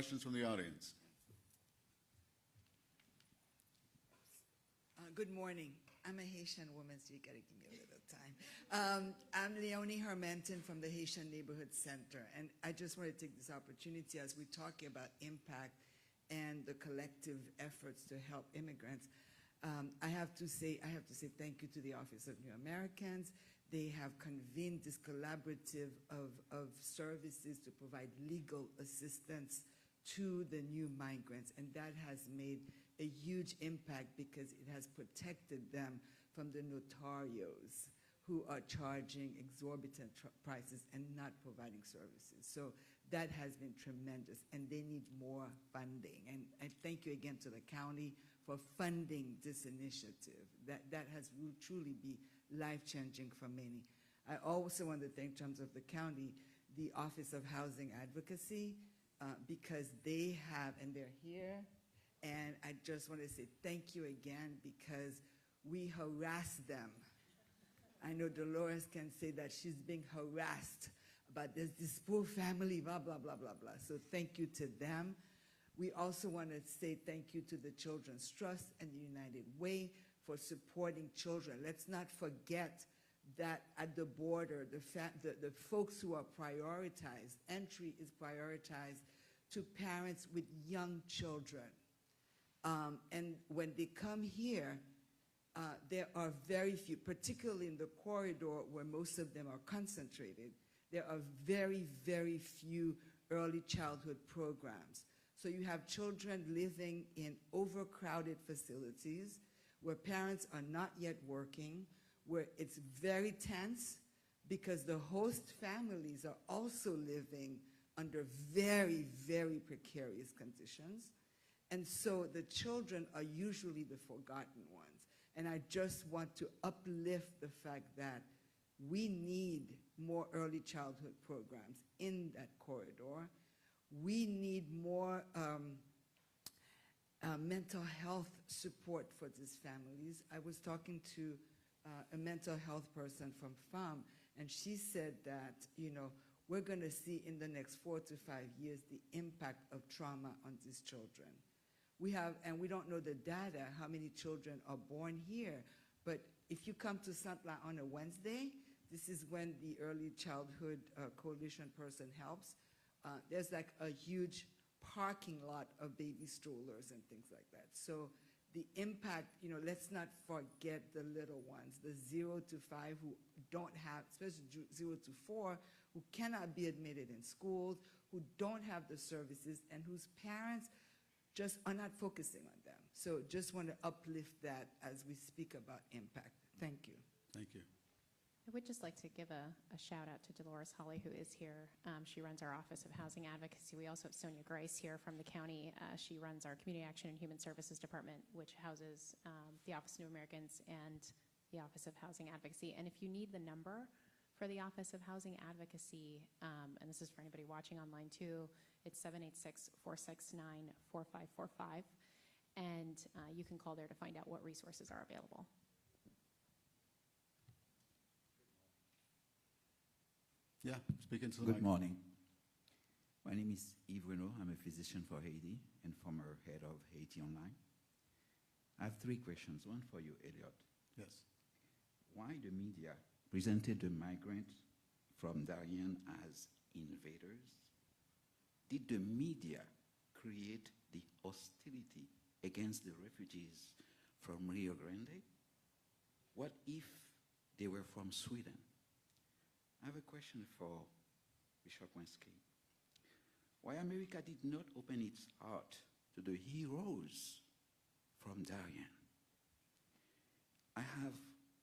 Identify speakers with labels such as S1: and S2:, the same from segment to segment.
S1: questions from the audience?
S2: Good morning. I'm a Haitian woman, so you gotta give me a little time. I'm Leonie Hermenton from the Haitian Neighborhood Center, and I just want to take this opportunity as we're talking about impact and the collective efforts to help immigrants. I have to say thank you to the Office of New Americans. They have convened this collaborative of services to provide legal assistance to the new migrants, and that has made a huge impact because it has protected them from the notarios who are charging exorbitant prices and not providing services. So that has been tremendous, and they need more funding. And I thank you again to the county for funding this initiative. That has truly be life-changing for many. I also want to thank, in terms of the county, the Office of Housing Advocacy, because they have, and they're here, and I just want to say thank you again because we harass them. I know Dolores can say that she's being harassed about this poor family, blah, blah, blah, blah, blah. So thank you to them. We also want to say thank you to the Children's Trust and the United Way for supporting children. Let's not forget that at the border, the folks who are prioritized, entry is prioritized to parents with young children. And when they come here, there are very few, particularly in the corridor where most of them are concentrated, there are very, very few early childhood programs. So you have children living in overcrowded facilities where parents are not yet working, where it's very tense because the host families are also living under very, very precarious conditions. And so the children are usually the forgotten ones. And I just want to uplift the fact that we need more early childhood programs in that corridor. We need more mental health support for these families. I was talking to a mental health person from FAM, and she said that, you know, we're going to see in the next 4 to 5 years the impact of trauma on these children. We have, and we don't know the data, how many children are born here, but if you come to Santla on a Wednesday, this is when the Early Childhood Coalition person helps. There's like a huge parking lot of baby strollers and things like that. So the impact, you know, let's not forget the little ones, the 0 to 5 who don't have, especially 0 to 4, who cannot be admitted in schools, who don't have the services, and whose parents just are not focusing on them. So just want to uplift that as we speak about impact. Thank you.
S1: Thank you.
S3: I would just like to give a shout out to Dolores Hawley, who is here. She runs our Office of Housing Advocacy. We also have Sonia Grice here from the county. She runs our Community Action and Human Services Department, which houses the Office of New Americans and the Office of Housing Advocacy. And if you need the number for the Office of Housing Advocacy, and this is for anybody watching online too, it's 786-469-4545. And you can call there to find out what resources are available.
S1: Yeah, speaking to the mic.
S4: Good morning. My name is Yves Renaud. I'm a physician for Haiti and former head of Haiti Online. I have 3 questions, one for you, Elliot.
S1: Yes.
S4: Why the media presented the migrants from Darien as invaders? Did the media create the hostility against the refugees from Rio Grande? What if they were from Sweden? I have a question for Bishop Wensky. Why America did not open its heart to the heroes from Darien? I have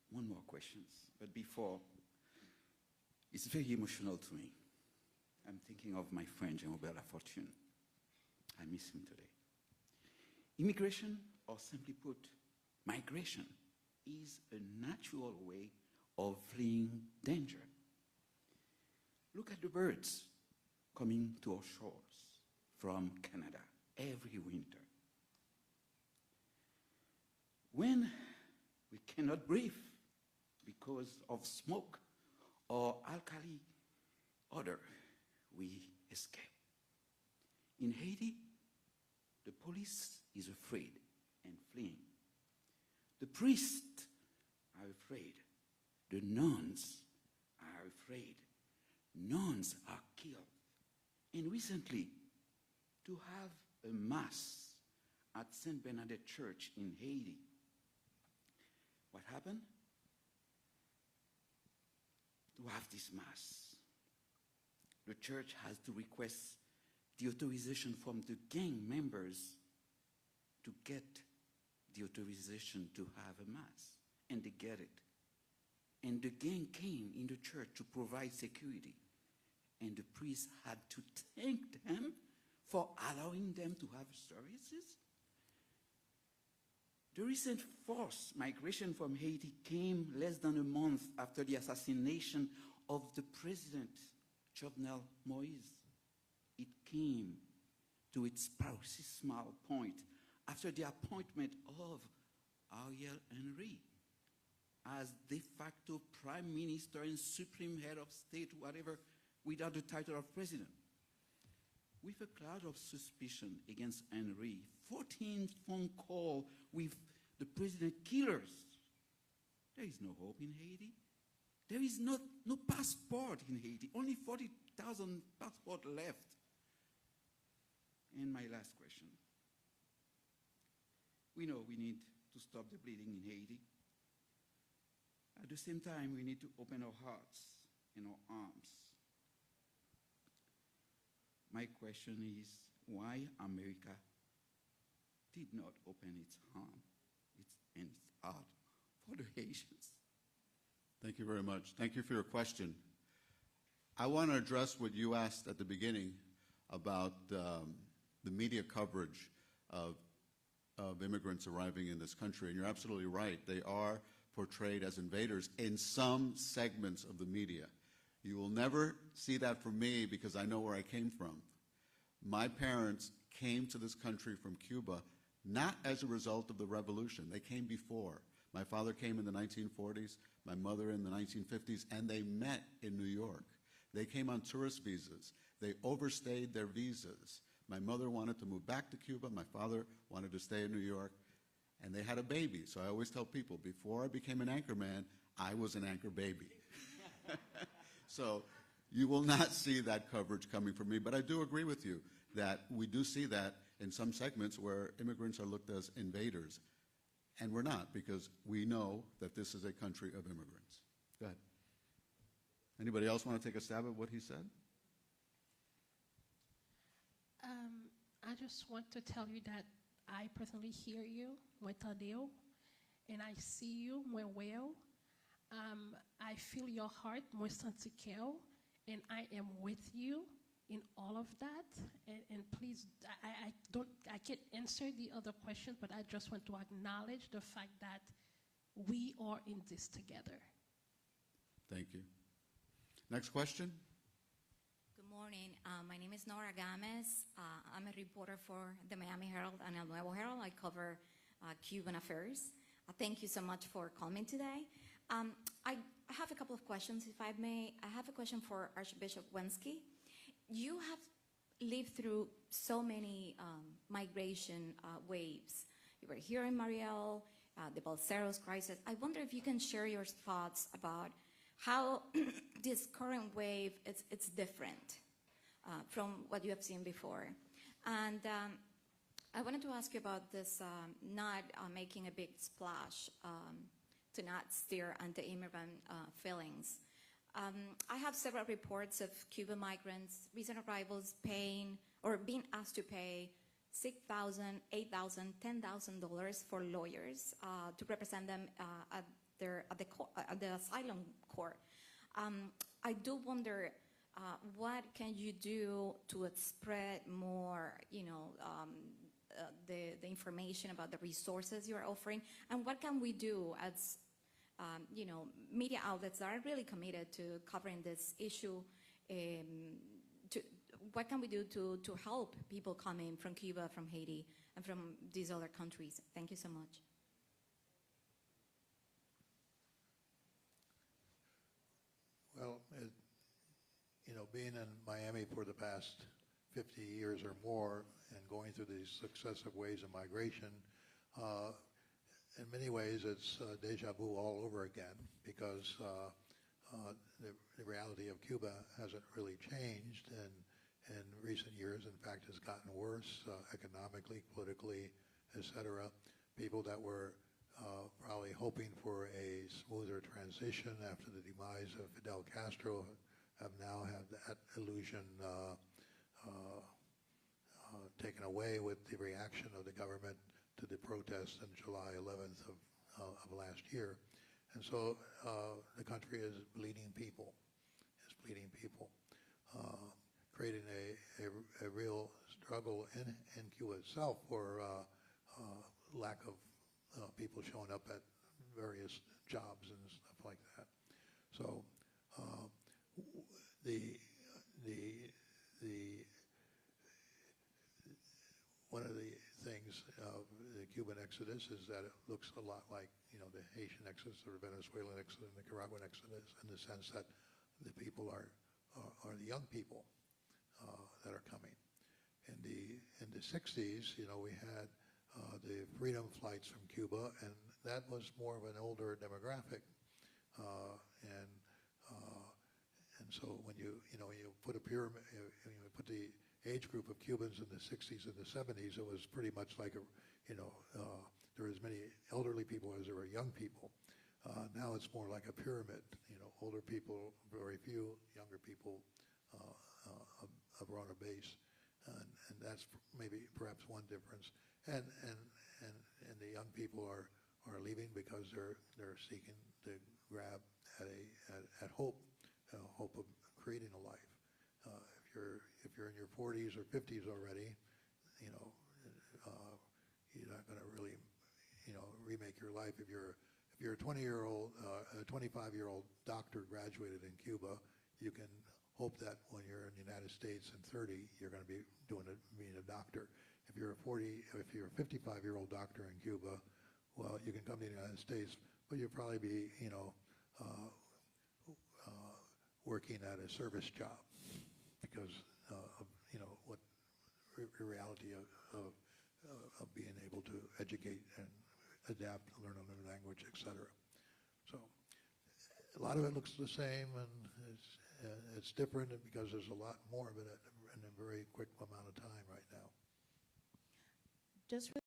S4: one more question, but before, it's very emotional to me. I'm thinking of my friend, Jean-Robert Lafortune. I miss him today. Immigration, or simply put, migration, is a natural way of fleeing danger. Look at the birds coming to our shores from Canada every winter. When we cannot breathe because of smoke or alkali odor, we escape. In Haiti, the police is afraid and fleeing. The priests are afraid. The nuns are afraid. Nuns are killed. And recently, to have a mass at Saint Bernadette Church in Haiti, what happened? To have this mass, the church has to request the authorization from the gang members to get the authorization to have a mass, and they get it. And the gang came in the church to provide security, and the priest had to thank them for allowing them to have services. The recent forced migration from Haiti came less than a month after the assassination of the president, Jovenel Moïse. It came to its paroxysmal point after the appointment of Ariel Henry as de facto prime minister and supreme head of state, whatever, without the title of president. With a cloud of suspicion against Henry, 14 phone calls with the president killers, there is no hope in Haiti. There is no passport in Haiti, only 40,000 passports left. And my last question. We know we need to stop the bleeding in Haiti. At the same time, we need to open our hearts and our arms. My question is, why America did not open its arm and its heart for the Haitians?
S1: Thank you very much. Thank you for your question. I want to address what you asked at the beginning about the media coverage of immigrants arriving in this country. And you're absolutely right. They are portrayed as invaders in some segments of the media. You will never see that from me because I know where I came from. My parents came to this country from Cuba not as a result of the revolution. They came before. My father came in the 1940s, my mother in the 1950s, and they met in New York. They came on tourist visas. They overstayed their visas. My mother wanted to move back to Cuba. My father wanted to stay in New York. And they had a baby. So I always tell people, before I became an anchor man, I was an anchor baby. So you will not see that coverage coming from me. But I do agree with you that we do see that in some segments where immigrants are looked as invaders. And we're not, because we know that this is a country of immigrants. Go ahead. Anybody else want to take a stab at what he said?
S5: I just want to tell you that I personally hear you, Mwetadeo, and I see you, Mweweo. I feel your heart, Mwesantikeo, and I am with you in all of that. And please, I can't answer the other questions, but I just want to acknowledge the fact that we are in this together.
S1: Thank you. Next question.
S6: Good morning. My name is Nora Gomez. I'm a reporter for the Miami Herald and El Nuevo Herald. I cover Cuban affairs. Thank you so much for coming today. I have a couple of questions, if I may. I have a question for Archbishop Wensky. You have lived through so many migration waves. You were here in Mariel, the Balseros crisis. I wonder if you can share your thoughts about how this current wave, it's different from what you have seen before. And I wanted to ask you about this not making a big splash to not stir anti-immigrant feelings. I have several reports of Cuban migrants, recent arrivals paying or being asked to pay $6,000, $8,000, $10,000 for lawyers to represent them at the asylum court. I do wonder what can you do to spread more, the information about the resources you're offering, and what can we do as media outlets that are really committed to covering this issue? What can we do to help people coming from Cuba, from Haiti, and from these other countries? Thank you so much.
S7: Well, being in Miami for the past 50 years or more and going through these successive waves of migration, in many ways it's deja vu all over again, because the reality of Cuba hasn't really changed in recent years. In fact, it's gotten worse economically, politically, etc. People that were probably hoping for a smoother transition after the demise of Fidel Castro have now had that illusion taken away with the reaction of the government to the protests on July 11th of last year. And so the country is bleeding people. It's bleeding people, creating a real struggle in Cuba itself for lack of people showing up at various jobs and stuff like that. So one of the things of the Cuban exodus is that it looks a lot like, you know, the Haitian exodus or the Venezuelan exodus, Nicaraguan exodus, in the sense that the people are the young people that are coming. In the 60s, you know, we had the freedom flights from Cuba, and that was more of an older demographic, and so when you put a pyramid, when you put the age group of Cubans in the 60s and the 70s, it was pretty much like there were as many elderly people as there were young people. Now it's more like a pyramid. You know, older people, very few; younger people, a broader base, and that's maybe perhaps one difference. And the young people are leaving because they're seeking to grab at hope of creating a life. If you're in your 40s or 50s already, you know, you're not going to really, you know, remake your life. If you're a 20-year-old, a 25-year-old doctor graduated in Cuba, you can hope that when you're in the United States in 30, you're going to be being a doctor. If you're a 55-year-old doctor in Cuba, well, you can come to the United States, but you'll probably be, you know, working at a service job because of, you know, what the reality of being able to educate and adapt, learn another language, etc. So a lot of it looks the same, and it's different because there's a lot more of it in a very quick amount of time right now.
S3: Just for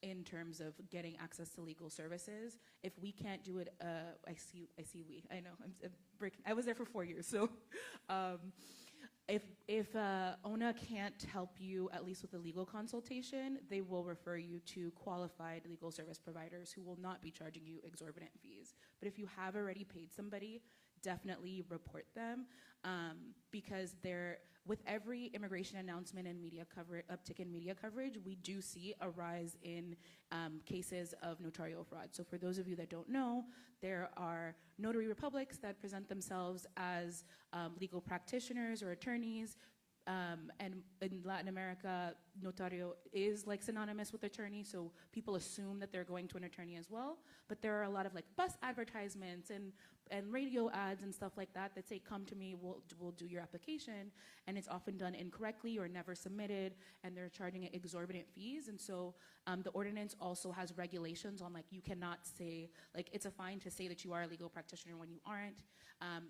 S3: in terms of getting access to legal services, if we can't do it, I see we. I know I'm breaking. I was there for 4 years, so if ONA can't help you at least with a legal consultation, they will refer you to qualified legal service providers who will not be charging you exorbitant fees. But if you have already paid somebody, definitely report them, because with every immigration announcement and media uptick in media coverage, we do see a rise in cases of notarial fraud. So for those of you that don't know, there are notary republics that present themselves as legal practitioners or attorneys. And in Latin America, notario is like synonymous with attorney, so people assume that they're going to an attorney as well. But there are a lot of like bus advertisements and radio ads and stuff like that that say, come to me, we'll do your application. And it's often done incorrectly or never submitted, and they're charging exorbitant fees. And so the ordinance also has regulations on, like, you cannot say, like, it's a fine to say that you are a legal practitioner when you aren't.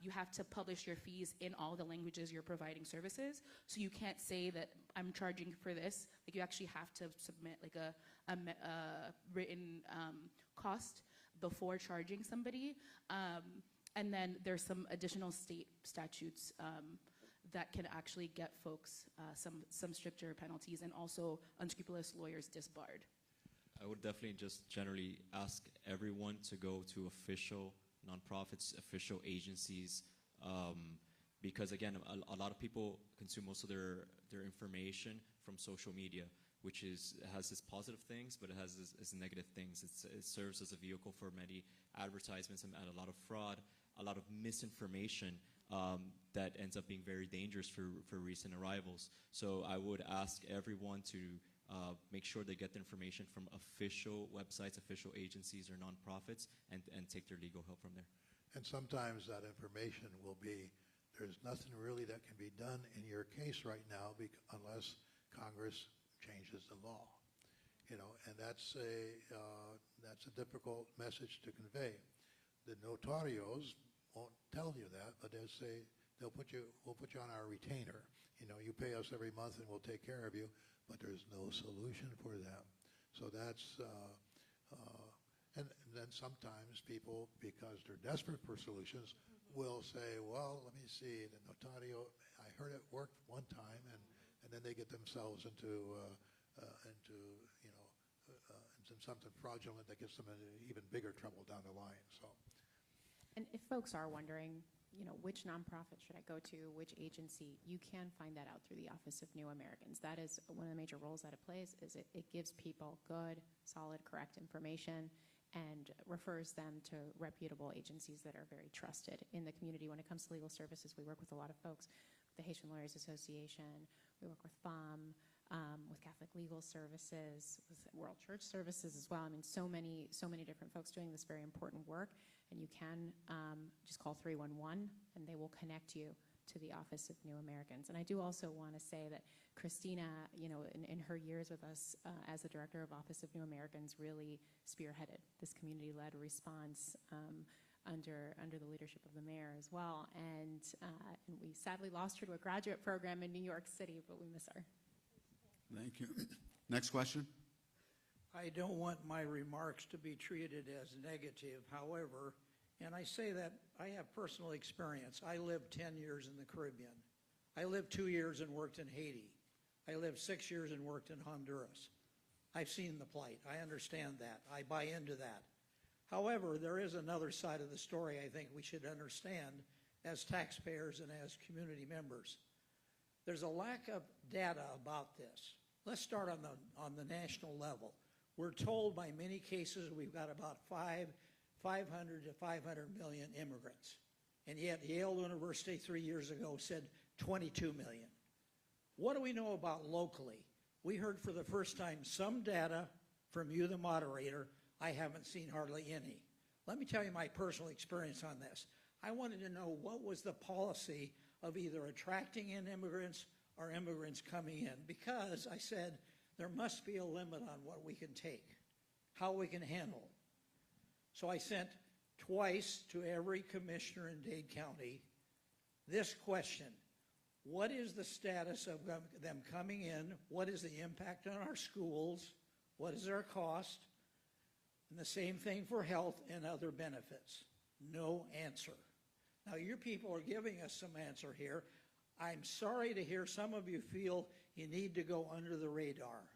S3: You have to publish your fees in all the languages you're providing services. So you can't say that
S8: I'm charging for this. Like you actually have to submit like a written cost before charging somebody. And then there's some additional state statutes that can actually get folks some stricter penalties, and also unscrupulous lawyers disbarred.
S9: I would definitely just generally ask everyone to go to official nonprofits, official agencies, because again, a lot of people consume most of their information from social media, which has its positive things, but it has its negative things. It serves as a vehicle for many advertisements and a lot of fraud, a lot of misinformation that ends up being very dangerous for recent arrivals. So I would ask everyone to make sure they get the information from official websites, official agencies, or nonprofits, and take their legal help from there.
S7: And sometimes that information will be, there's nothing really that can be done in your case right now unless Congress changes the law. You know, and that's a difficult message to convey. The notarios won't tell you that, but they'll say, we'll put you on our retainer. You know, you pay us every month and we'll take care of you, but there's no solution for them. So that's, and then sometimes people, because they're desperate for solutions, will say, well, let me see, the notario, I heard it worked one time, and then they get themselves into something fraudulent that gets them into even bigger trouble down the line. So.
S3: And if folks are wondering, you know, which nonprofit should I go to, which agency, you can find that out through the Office of New Americans. That is one of the major roles that it plays, is it gives people good, solid, correct information and refers them to reputable agencies that are very trusted in the community. When it comes to legal services, we work with a lot of folks, the Haitian Lawyers Association, we work with FAM, with Catholic Legal Services, with World Church Services as well. I mean, so many different folks doing this very important work, and you can just call 311 and they will connect you to the Office of New Americans. And I do also want to say that Christina, you know, in her years with us as the Director of Office of New Americans, really spearheaded this community-led response under the leadership of the mayor as well. And we sadly lost her to a graduate program in New York City, but we miss her.
S1: Thank you. Next question.
S10: I don't want my remarks to be treated as negative, however, and I say that I have personal experience. I lived 10 years in the Caribbean. I lived 2 years and worked in Haiti. I lived 6 years and worked in Honduras. I've seen the plight. I understand that. I buy into that. However, there is another side of the story I think we should understand as taxpayers and as community members. There's a lack of data about this. Let's start on the national level. We're told by many cases we've got about 500 to 500 million immigrants. And yet Yale University 3 years ago said 22 million. What do we know about locally? We heard for the first time some data from you, the moderator. I haven't seen hardly any. Let me tell you my personal experience on this. I wanted to know what was the policy of either attracting in immigrants or immigrants coming in, because I said there must be a limit on what we can take, how we can handle. So I sent twice to every commissioner in Dade County this question: what is the status of them coming in? What is the impact on our schools? What is their cost? And the same thing for health and other benefits. No answer. Now, your people are giving us some answer here. I'm sorry to hear some of you feel you need to go under the radar.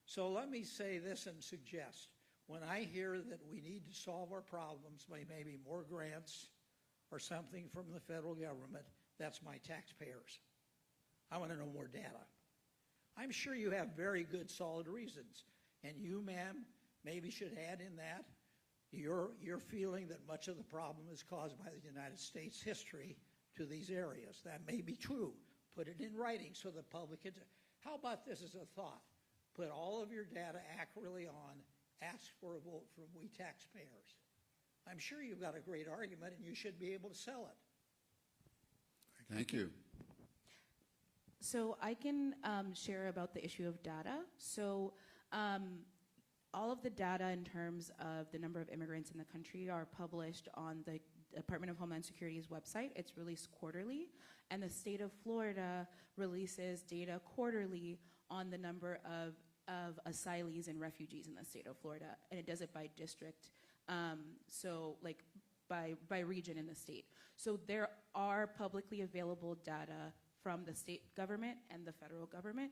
S10: So let me say this and suggest, when I hear that we need to solve our problems by maybe more grants or something from the federal government, that's my taxpayers. I want to know more data. I'm sure you have very good, solid reasons. And you, ma'am, maybe should add in that your feeling that much of the problem is caused by the United States history to these areas. That may be true. Put it in writing so the public can. How about this as a thought? Put all of your data accurately on. Ask for a vote from we taxpayers. I'm sure you've got a great argument and you should be able to sell it.
S1: Thank you.
S8: So I can share about the issue of data. So all of the data in terms of the number of immigrants in the country are published on the Department of Homeland Security's website. It's released quarterly, and the state of Florida releases data quarterly on the number of asylees and refugees in the state of Florida, and it does it by district, so like by region in the state. So there are publicly available data from the state government and the federal government.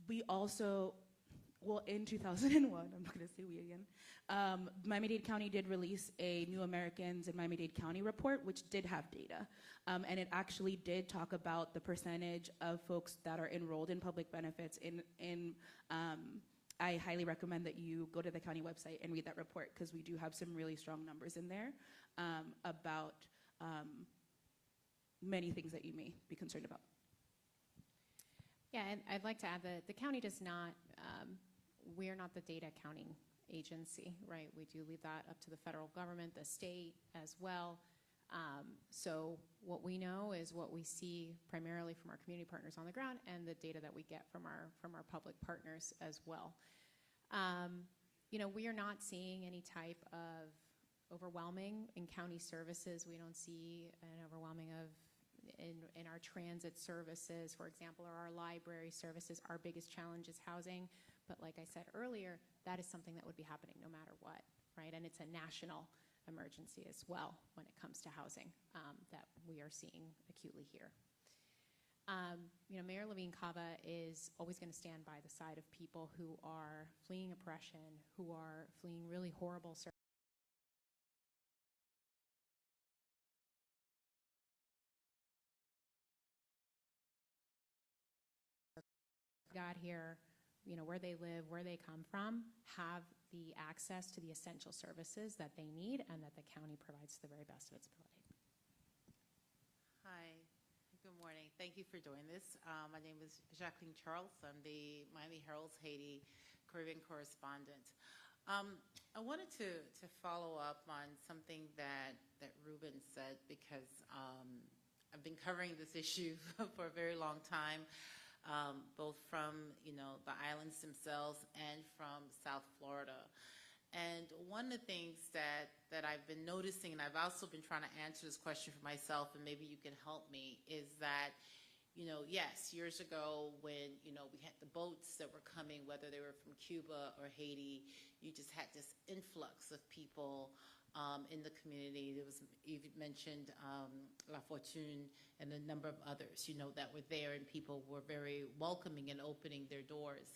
S8: We also, well, in 2001, I'm not gonna say we again, Miami-Dade County did release a New Americans in Miami-Dade County report, which did have data. And it actually did talk about the percentage of folks that are enrolled in public benefits I highly recommend that you go to the county website and read that report, because we do have some really strong numbers in there about many things that you may be concerned about.
S3: Yeah, and I'd like to add that the county does not, we're not the data counting agency, right? We do leave that up to the federal government, the state as well. So what we know is what we see primarily from our community partners on the ground and the data that we get from our public partners as well. You know, we are not seeing any type of overwhelming in county services. We don't see an overwhelming of in our transit services, for example, or our library services. Our biggest challenge is housing, but like I said earlier, that is something that would be happening no matter what, right? And it's a national emergency as well when it comes to housing that we are seeing acutely here. You know, Mayor Levine Cava is always going to stand by the side of people who are fleeing oppression, who are fleeing really horrible circumstances. Got here, you know, where they live, where they come from, have the access to the essential services that they need and that the county provides to the very best of its ability.
S11: Hi, good morning. Thank you for doing this. My name is Jacqueline Charles. I'm the Miami Herald's Haiti Caribbean correspondent. I wanted to follow up on something that Ruben said, because I've been covering this issue for a very long time. Both from, you know, the islands themselves and from South Florida. And one of the things that I've been noticing, and I've also been trying to answer this question for myself, and maybe you can help me, is that, you know, yes, years ago when, you know, we had the boats that were coming, whether they were from Cuba or Haiti, you just had this influx of people in the community. There was, you mentioned La Fortune and a number of others, you know, that were there, and people were very welcoming and opening their doors.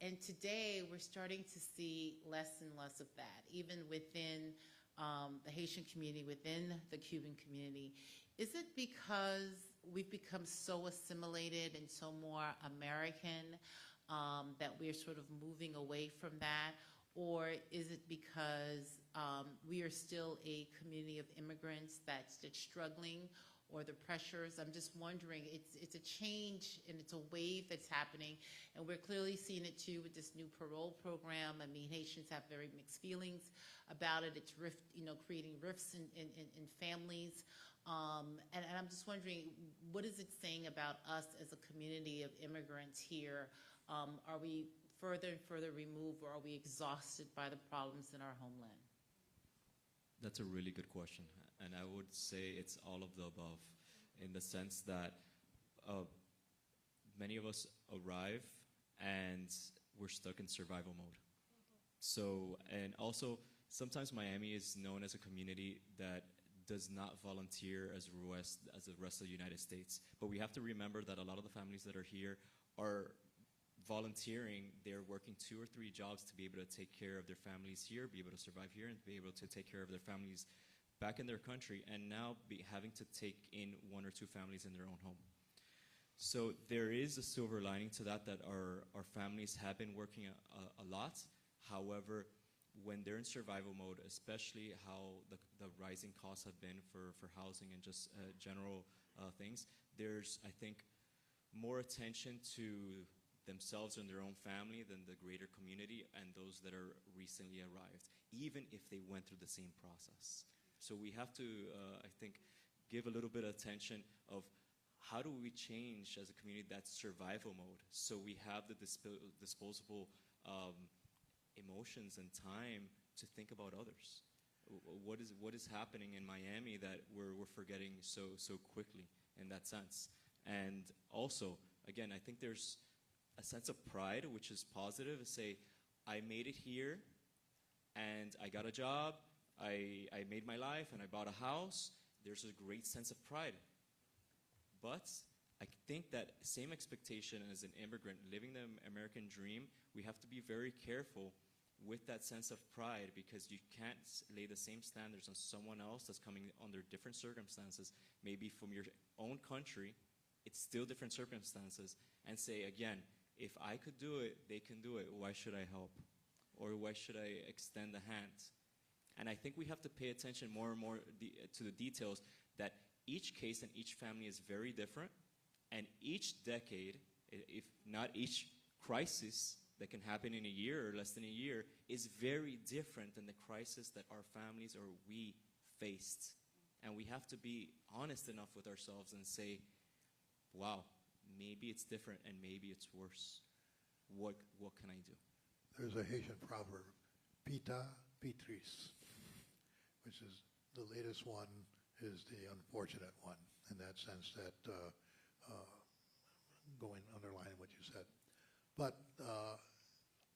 S11: And today we're starting to see less and less of that, even within the Haitian community, within the Cuban community. Is it because we've become so assimilated and so more American that we're sort of moving away from that? Or is it because we are still a community of immigrants that's struggling, or the pressures? I'm just wondering, it's a change and it's a wave that's happening, and we're clearly seeing it too with this new parole program. I mean, Haitians have very mixed feelings about it. It's creating rifts in families. And I'm just wondering, what is it saying about us as a community of immigrants here? Are we further and further removed, or are we exhausted by the problems in our homeland?
S9: That's a really good question, and I would say it's all of the above, in the sense that many of us arrive and we're stuck in survival mode. So, and also, sometimes Miami is known as a community that does not volunteer as the rest of the United States. But we have to remember that a lot of the families that are here are volunteering. They're working 2 or 3 jobs to be able to take care of their families here, be able to survive here, and be able to take care of their families back in their country, and now having to take in 1 or 2 families in their own home. So there is a silver lining to that, that our families have been working a lot. However, when they're in survival mode, especially how the rising costs have been for housing and just general things, there's, I think, more attention to themselves and their own family than the greater community and those that are recently arrived, even if they went through the same process. So we have to, I think, give a little bit of attention of how do we change as a community that survival mode, so we have the disposable emotions and time to think about others. What is happening in Miami that we're forgetting so quickly in that sense? And also, again, I think there's a sense of pride, which is positive, to say, I made it here, and I got a job, I made my life, and I bought a house. There's a great sense of pride. But I think that same expectation as an immigrant living the American dream, we have to be very careful with that sense of pride, because you can't lay the same standards on someone else that's coming under different circumstances, maybe from your own country. It's still different circumstances, and say, again, if I could do it, they can do it. Why should I help? Or why should I extend a hand? And I think we have to pay attention more and more to the details, that each case and each family is very different, and each decade, if not each crisis that can happen in a year or less than a year, is very different than the crisis that our families or we faced. And we have to be honest enough with ourselves and say, wow, maybe it's different and maybe it's worse. What can I do?
S7: There's a Haitian proverb, pita pitris, which is the latest one is the unfortunate one, in that sense that underlining what you said. But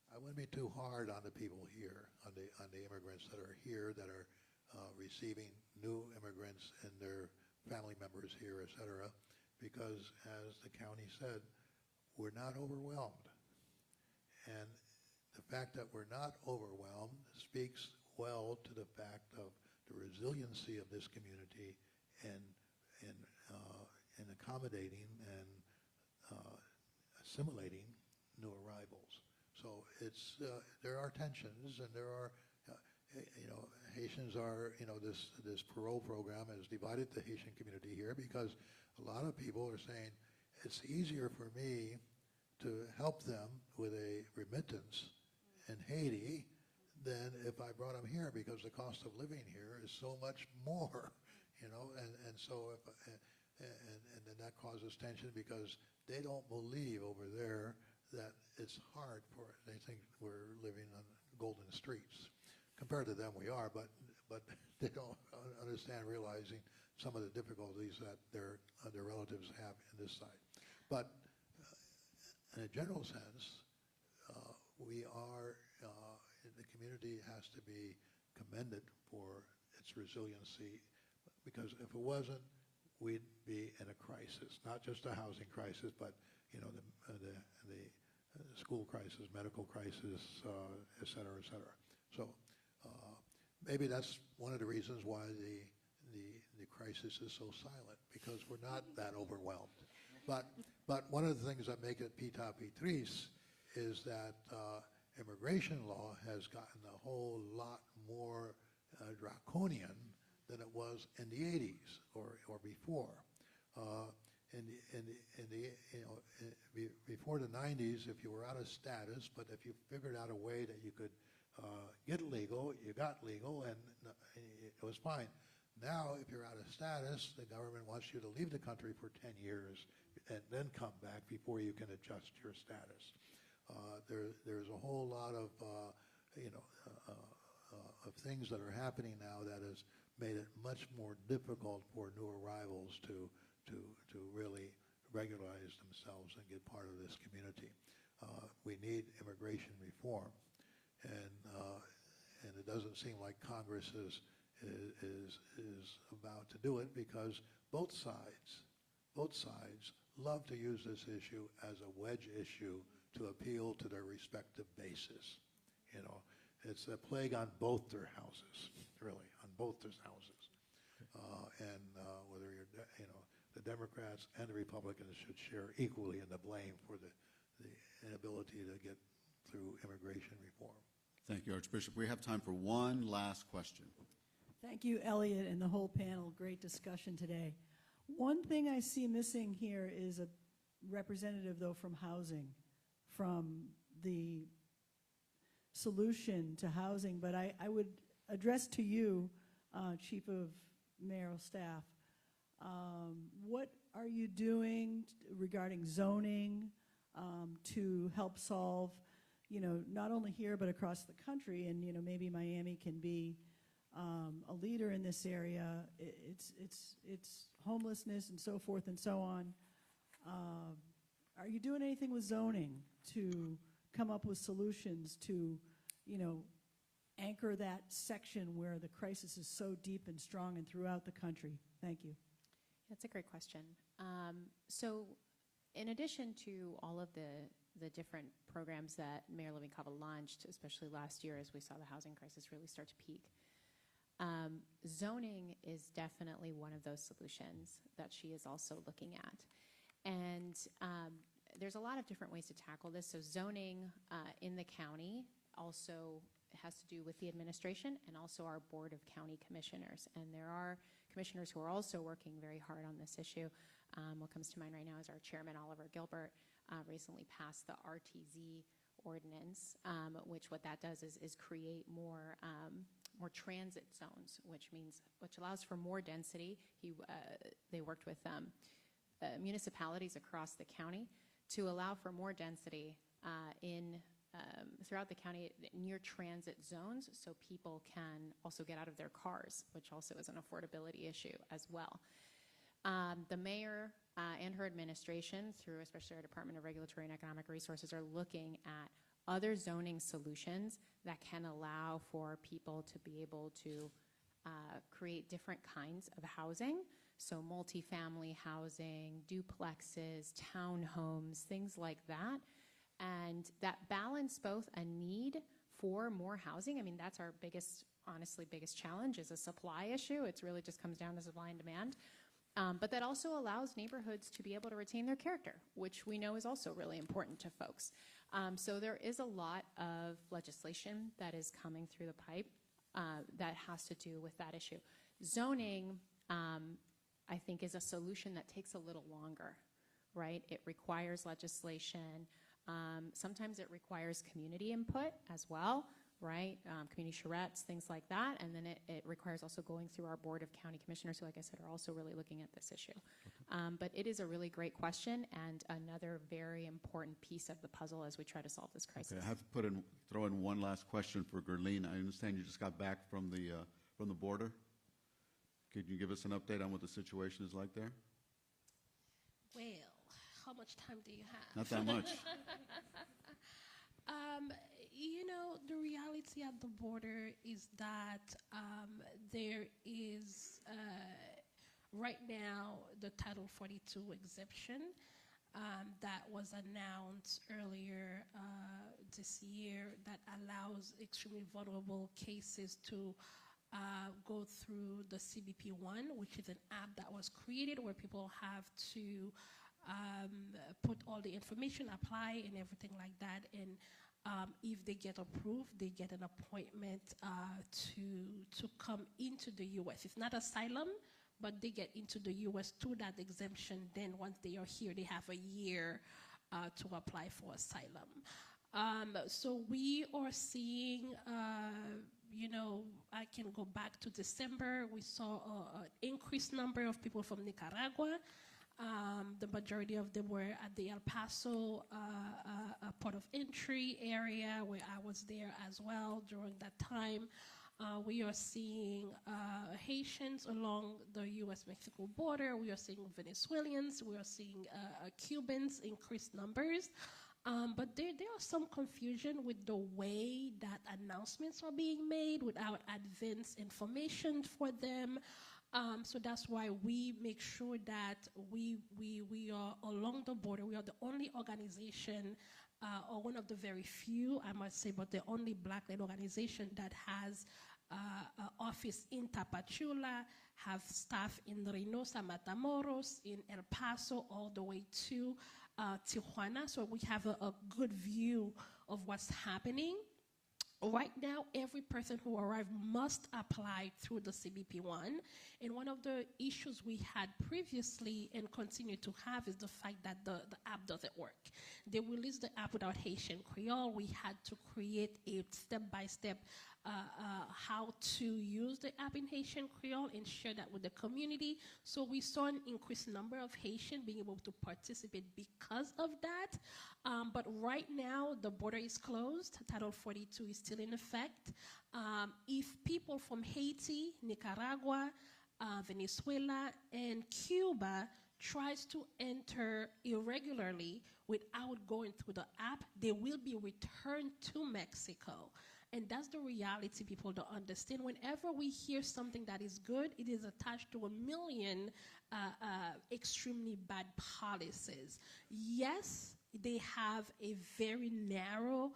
S7: I wouldn't be too hard on the people here, on the immigrants that are here, that are receiving new immigrants and their family members here, et cetera, because as the county said, we're not overwhelmed. And the fact that we're not overwhelmed speaks well to the fact of the resiliency of this community in accommodating and assimilating new arrivals. So it's there are tensions, and there are Haitians are this parole program has divided the Haitian community here, because a lot of people are saying it's easier for me to help them with a remittance in Haiti than if I brought them here, because the cost of living here is so much more, and so and then that causes tension, because they don't believe over there that it's hard for it. They think we're living on golden streets. Compared to them, we are, but they don't understand, realizing some of the difficulties that their relatives have in this side. But in a general sense, we are, the community has to be commended for its resiliency, because if it wasn't, we'd be in a crisis, not just a housing crisis, but the school crisis, medical crisis, et cetera, et cetera. So maybe that's one of the reasons why the crisis is so silent, because we're not that overwhelmed. But one of the things that make it pita pitris is that immigration law has gotten a whole lot more draconian than it was in the 80s or before. Before the 90s, if you were out of status, but if you figured out a way that you could get legal, you got legal, and it was fine. Now, if you're out of status, the government wants you to leave the country for 10 years and then come back before you can adjust your status. There's a whole lot of things that are happening now that has made it much more difficult for new arrivals to really regularize themselves and get part of this community. We need immigration reform, and it doesn't seem like Congress is about to do it, because both sides love to use this issue as a wedge issue to appeal to their respective bases. It's a plague on both their houses, really, on both their houses. And whether you're, the Democrats and the Republicans should share equally in the blame for the inability to get through immigration reform.
S1: Thank you, Archbishop. We have time for one last question.
S12: Thank you, Elliot, and the whole panel. Great discussion today. One thing I see missing here is a representative, though, from housing, from the solution to housing. But I would address to you, Chief of Mayoral Staff, what are you doing regarding zoning to help solve, not only here but across the country, and maybe Miami can be a leader in this area. It's homelessness and so forth and so on. Are you doing anything with zoning to come up with solutions to, anchor that section where the crisis is so deep and strong and throughout the country? Thank you.
S3: That's a great question. So in addition to all of the different programs that Mayor Living Cava launched, especially last year as we saw the housing crisis really start to peak, zoning is definitely one of those solutions that she is also looking at. And there's a lot of different ways to tackle this. So zoning in the county also has to do with the administration and also our Board of County Commissioners. And there are commissioners who are also working very hard on this issue. What comes to mind right now is our chairman, Oliver Gilbert, recently passed the RTZ ordinance, which what that does is create more transit zones, which allows for more density. They worked with municipalities across the county to allow for more density throughout the county near transit zones, so people can also get out of their cars, which also is an affordability issue as well. The mayor and her administration, through especially our Department of Regulatory and Economic Resources, are looking at other zoning solutions that can allow for people to be able to create different kinds of housing. So multifamily housing, duplexes, townhomes, things like that. And that balance both a need for more housing. I mean, that's our honestly biggest challenge is a supply issue. It really just comes down to supply and demand. But that also allows neighborhoods to be able to retain their character, which we know is also really important to folks. So there is a lot of legislation that is coming through the pipe that has to do with that issue. Zoning, I think, is a solution that takes a little longer, right? It requires legislation. Sometimes it requires community input as well, right? Community charrettes, things like that. And then it requires also going through our Board of County Commissioners, who, like I said, are also really looking at this issue. But it is a really great question and another very important piece of the puzzle as we try to solve this crisis.
S1: Okay, I have to throw in one last question for Gerline. I understand you just got back from the border. Could you give us an update on what the situation is like there?
S5: Well, how much time do you have?
S1: Not that much.
S5: The reality at the border is that there is, right now, the Title 42 exemption that was announced earlier this year that allows extremely vulnerable cases to go through the CBP-1, which is an app that was created where people have to put all the information, apply, and everything like that. And if they get approved, they get an appointment to come into the U.S. It's not asylum, but they get into the U.S. through that exemption. Then once they are here, they have a year to apply for asylum. So we are seeing, I can go back to December. We saw an increased number of people from Nicaragua. The majority of them were at the El Paso port of entry area, where I was there as well during that time. We are seeing Haitians along the U.S.-Mexico border. We are seeing Venezuelans. We are seeing Cubans, increased numbers. But there are some confusion with the way that announcements are being made without advance information for them. So that's why we make sure that we are along the border. We are the only organization, or one of the very few, I must say, but the only Black-led organization that has an office in Tapachula, have staff in Reynosa, Matamoros, in El Paso, all the way to Tijuana. So we have a good view of what's happening. Right now, every person who arrived must apply through the CBP-1. And one of the issues we had previously and continue to have is the fact that the app doesn't work. They released the app without Haitian Creole. We had to create a step-by-step how to use the app in Haitian Creole and share that with the community. So we saw an increased number of Haitians being able to participate because of that. But right now, the border is closed. Title 42 is still in effect. If people from Haiti, Nicaragua, Venezuela, and Cuba tries to enter irregularly without going through the app, they will be returned to Mexico. And that's the reality people don't understand. Whenever we hear something that is good, it is attached to a million extremely bad policies. Yes, they have a very narrow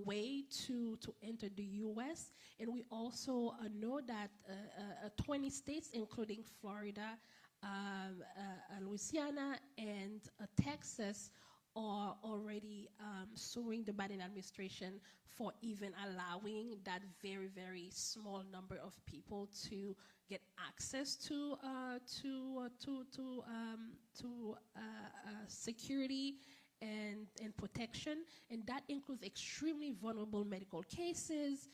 S5: way to enter the U.S., and we also know that 20 states, including Florida, Louisiana, and Texas, are already suing the Biden administration for even allowing that very, very small number of people to get access to security and protection, and that includes extremely vulnerable medical cases,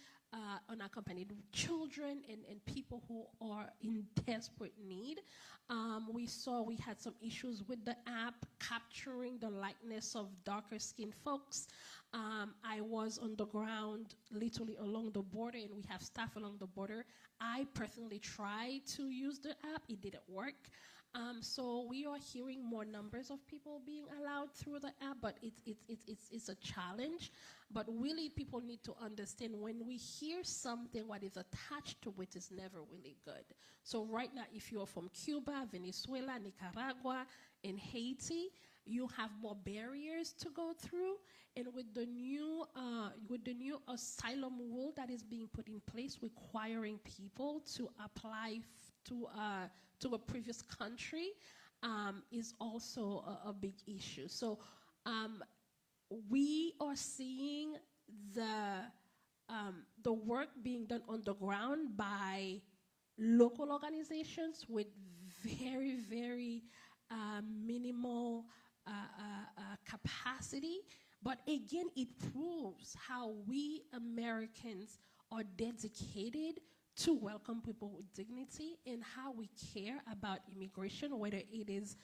S5: unaccompanied children, and people who are in desperate need. We had some issues with the app capturing the likeness of darker skinned folks. I was on the ground literally along the border, and we have staff along the border. I personally tried to use the app. It didn't work. So we are hearing more numbers of people being allowed through the app, but it's a challenge. But really, people need to understand when we hear something, what is attached to it is never really good. So right now, if you're from Cuba, Venezuela, Nicaragua, and Haiti, you have more barriers to go through. And with the new asylum rule that is being put in place, requiring people to apply to a previous country, is also a big issue. So we are seeing the work being done on the ground by local organizations with very, very minimal capacity. But again, it proves how we Americans are dedicated to welcome people with dignity and how we care about immigration, whether it is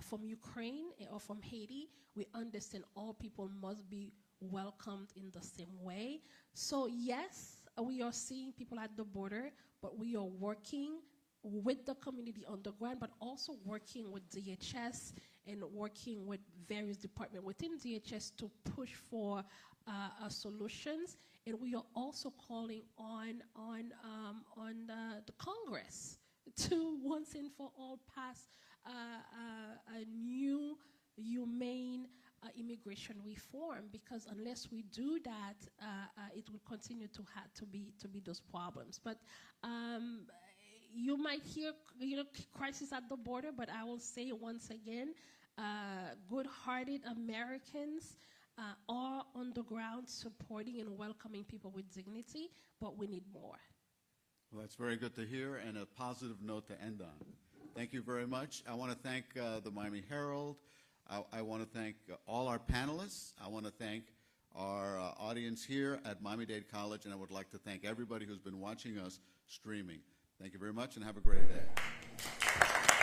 S5: from Ukraine or from Haiti. We understand all people must be welcomed in the same way. So yes, we are seeing people at the border, but we are working with the community on the ground, but also working with DHS and working with various departments within DHS to push for solutions. And we are also calling on the Congress to once and for all pass a new humane immigration reform, because unless we do that, it will continue to be those problems. But you might hear crisis at the border, but I will say once again, good-hearted Americans are on the ground supporting and welcoming people with dignity, but we need more.
S1: Well, that's very good to hear, and a positive note to end on. Thank you very much. I want to thank the Miami Herald. I want to thank all our panelists. I want to thank our audience here at Miami-Dade College, and I would like to thank everybody who's been watching us streaming. Thank you very much, and have a great day.